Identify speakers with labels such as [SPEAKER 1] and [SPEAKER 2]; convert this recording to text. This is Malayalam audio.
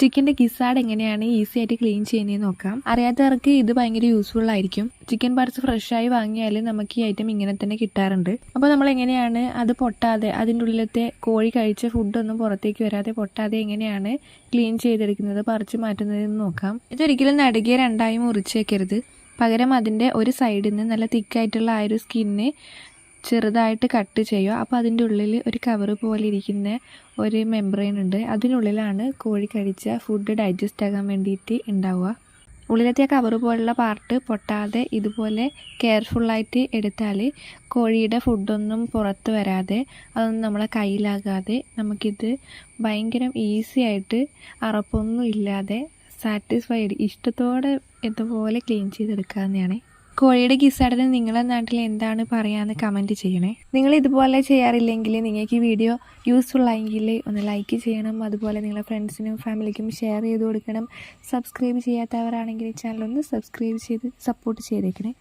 [SPEAKER 1] ചിക്കൻ്റെ ഗിസാഡ് എങ്ങനെയാണ് ഈസി ആയിട്ട് ക്ലീൻ ചെയ്യുന്നതെന്ന് നോക്കാം. അറിയാത്തവർക്ക് ഇത് ഭയങ്കര യൂസ്ഫുൾ ആയിരിക്കും. ചിക്കൻ പാർട്സ് ഫ്രഷായി വാങ്ങിയാൽ നമുക്ക് ഈ ഐറ്റം ഇങ്ങനെ തന്നെ കിട്ടാറുണ്ട്. അപ്പോൾ നമ്മൾ എങ്ങനെയാണ് അത് പൊട്ടാതെ, അതിൻ്റെ ഉള്ളിലത്തെ കോഴി കഴിച്ച ഫുഡൊന്നും പുറത്തേക്ക് വരാതെ പൊട്ടാതെ എങ്ങനെയാണ് ക്ലീൻ ചെയ്തെടുക്കുന്നത്, പറിച്ച് മാറ്റുന്നതെന്ന് നോക്കാം. ഇതൊരിക്കലും നടുകെ രണ്ടായി മുറിച്ചേക്കരുത്. പകരം അതിൻ്റെ ഒരു സൈഡിൽ നിന്ന് നല്ല തിക്കായിട്ടുള്ള ആ ഒരു സ്കിന്ന് ചെറുതായിട്ട് കട്ട് ചെയ്യുക. അപ്പോൾ അതിൻ്റെ ഉള്ളിൽ ഒരു കവറ് പോലെ ഇരിക്കുന്ന ഒരു മെംബ്രെയിൻ ഉണ്ട്. അതിനുള്ളിലാണ് കോഴി കഴിച്ച ഫുഡ് ഡൈജസ്റ്റ് ആകാൻ വേണ്ടിയിട്ട് ഉണ്ടാവുക. ഉള്ളിലത്തെ ആ കവറ് പോലുള്ള പാർട്ട് പൊട്ടാതെ ഇതുപോലെ കെയർഫുള്ളായിട്ട് എടുത്താൽ കോഴിയുടെ ഫുഡൊന്നും പുറത്ത് വരാതെ, അതൊന്നും നമ്മളെ കയ്യിലാകാതെ നമുക്കിത് ഭയങ്കര ഈസി ആയിട്ട് അറപ്പൊന്നും ഇല്ലാതെ സാറ്റിസ്ഫൈഡ് ഇഷ്ടത്തോടെ ഇതുപോലെ ക്ലീൻ ചെയ്തെടുക്കാവുന്നതാണ്. കോഴിയുടെ ഗിസാഡിന് നിങ്ങളുടെ നാട്ടിൽ എന്താണ് പറയാമെന്ന് കമൻറ്റ് ചെയ്യണേ. നിങ്ങൾ ഇതുപോലെ ചെയ്യാറില്ലെങ്കിൽ നിങ്ങൾക്ക് ഈ വീഡിയോ യൂസ്ഫുൾ ആയെങ്കിൽ ഒന്ന് ലൈക്ക് ചെയ്യണം. അതുപോലെ നിങ്ങളുടെ ഫ്രണ്ട്സിനും ഫാമിലിക്കും ഷെയർ ചെയ്ത് കൊടുക്കണം. സബ്സ്ക്രൈബ് ചെയ്യാത്തവരാണെങ്കിൽ ചാനൽ ഒന്ന് സബ്സ്ക്രൈബ് ചെയ്ത് സപ്പോർട്ട് ചെയ്തേക്കണേ.